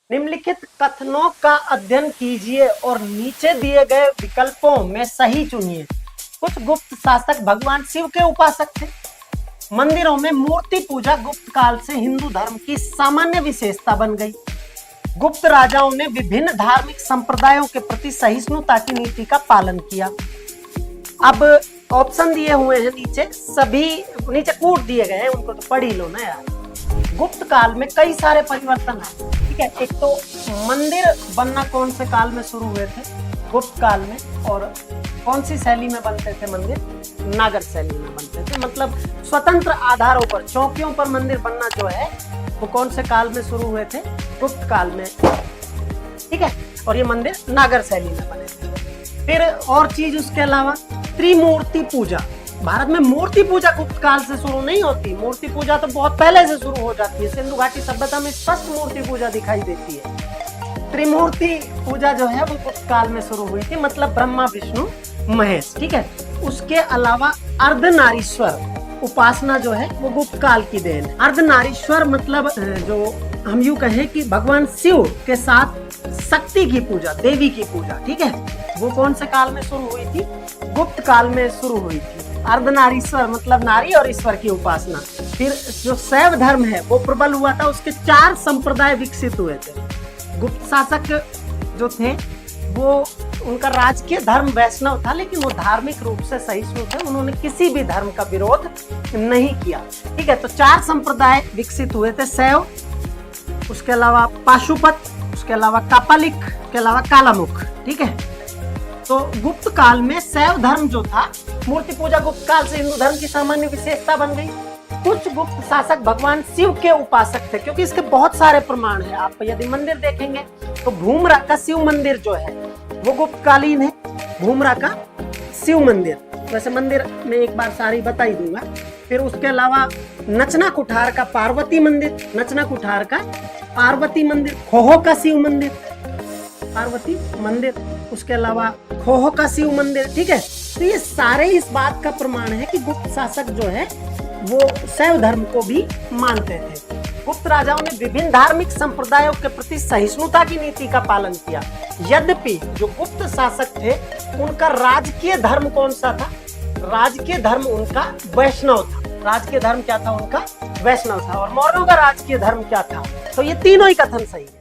निम्नलिखित कथनों का अध्ययन कीजिए और नीचे दिए गए विकल्पों में सही चुनिए। कुछ गुप्त शासक भगवान शिव के उपासक थे। मंदिरों में मूर्ति पूजा गुप्त काल से हिंदू धर्म की सामान्य विशेषता बन गई। गुप्त राजाओं ने विभिन्न धार्मिक संप्रदायों के प्रति सहिष्णुता की नीति का पालन किया। अब ऑप्शन दिए हुए हैं नीचे, सभी नीचे कूट दिए गए हैं, उनको तो पढ़ ही लो ना यार। गुप्त काल में कई सारे परिवर्तन आए, ठीक है। एक तो मंदिर बनना कौन से काल में शुरू हुए थे? गुप्त काल में। और कौन सी शैली में बनते थे मंदिर? नागर शैली में बनते थे। मतलब स्वतंत्र आधारों पर, चौकियों पर मंदिर बनना जो है वो कौन से काल में शुरू हुए थे? गुप्त काल में, ठीक है। और ये मंदिर नागर शैली में बने थे। फिर और चीज उसके अलावा त्रिमूर्ति पूजा। भारत में मूर्ति पूजा गुप्त काल से शुरू नहीं होती, मूर्ति पूजा तो बहुत पहले से शुरू हो जाती है। सिंधु घाटी सभ्यता में स्पष्ट मूर्ति पूजा दिखाई देती है। त्रिमूर्ति पूजा जो है वो गुप्त काल में शुरू हुई थी, मतलब ब्रह्मा विष्णु महेश, ठीक है। उसके अलावा अर्धनारीश्वर उपासना जो है वो गुप्त काल की देन है। अर्धनारीश्वर मतलब जो हम यूं कहें कि भगवान शिव के साथ शक्ति की पूजा, देवी की पूजा, ठीक है, वो कौन से काल में शुरू हुई थी? गुप्त काल में शुरू हुई थी। अर्धनारीश्वर मतलब नारी और ईश्वर की उपासना। फिर जो शैव धर्म है वो प्रबल हुआ था, उसके 4 संप्रदाय विकसित हुए थे। गुप्त शासक जो थे वो, उनका राजकीय धर्म वैष्णव था, लेकिन वो धार्मिक रूप से सहिष्णु थे। उन्होंने किसी भी धर्म का विरोध नहीं किया, ठीक है। तो 4 संप्रदाय विकसित हुए थे, शैव, उसके अलावा पाशुपत, उसके अलावा कापालिक, उसके अलावा कालामुख, ठीक है। तो गुप्त काल में शैव धर्म जो था, मूर्ति पूजा गुप्त काल से हिंदू धर्म की सामान्य विशेषता बन गई। कुछ गुप्त शासक भगवान शिव के उपासक थे, क्योंकि इसके बहुत सारे प्रमाण हैं। आप यदि मंदिर देखेंगे तो भूमरा का शिव मंदिर जो है वो गुप्त कालीन है। भूमरा का शिव मंदिर, वैसे मंदिर में एक बार सारी बता ही दूंगा। फिर उसके अलावा नचना कुठार का पार्वती मंदिर, नचना कुठार का पार्वती मंदिर, खोहो का शिव मंदिर, पार्वती मंदिर, उसके अलावा खोहो का शिव मंदिर, ठीक है। तो ये सारे इस बात का प्रमाण है कि गुप्त शासक जो है वो शैव धर्म को भी मानते थे। गुप्त राजाओं ने विभिन्न धार्मिक संप्रदायों के प्रति सहिष्णुता की नीति का पालन किया। यद्यपि जो गुप्त शासक थे उनका राजकीय धर्म कौन सा था? राजकीय धर्म उनका वैष्णव था। राजकीय धर्म क्या था उनका? वैष्णव था। और मौर्यों का राजकीय धर्म क्या था? तो ये तीनों ही कथन सही है।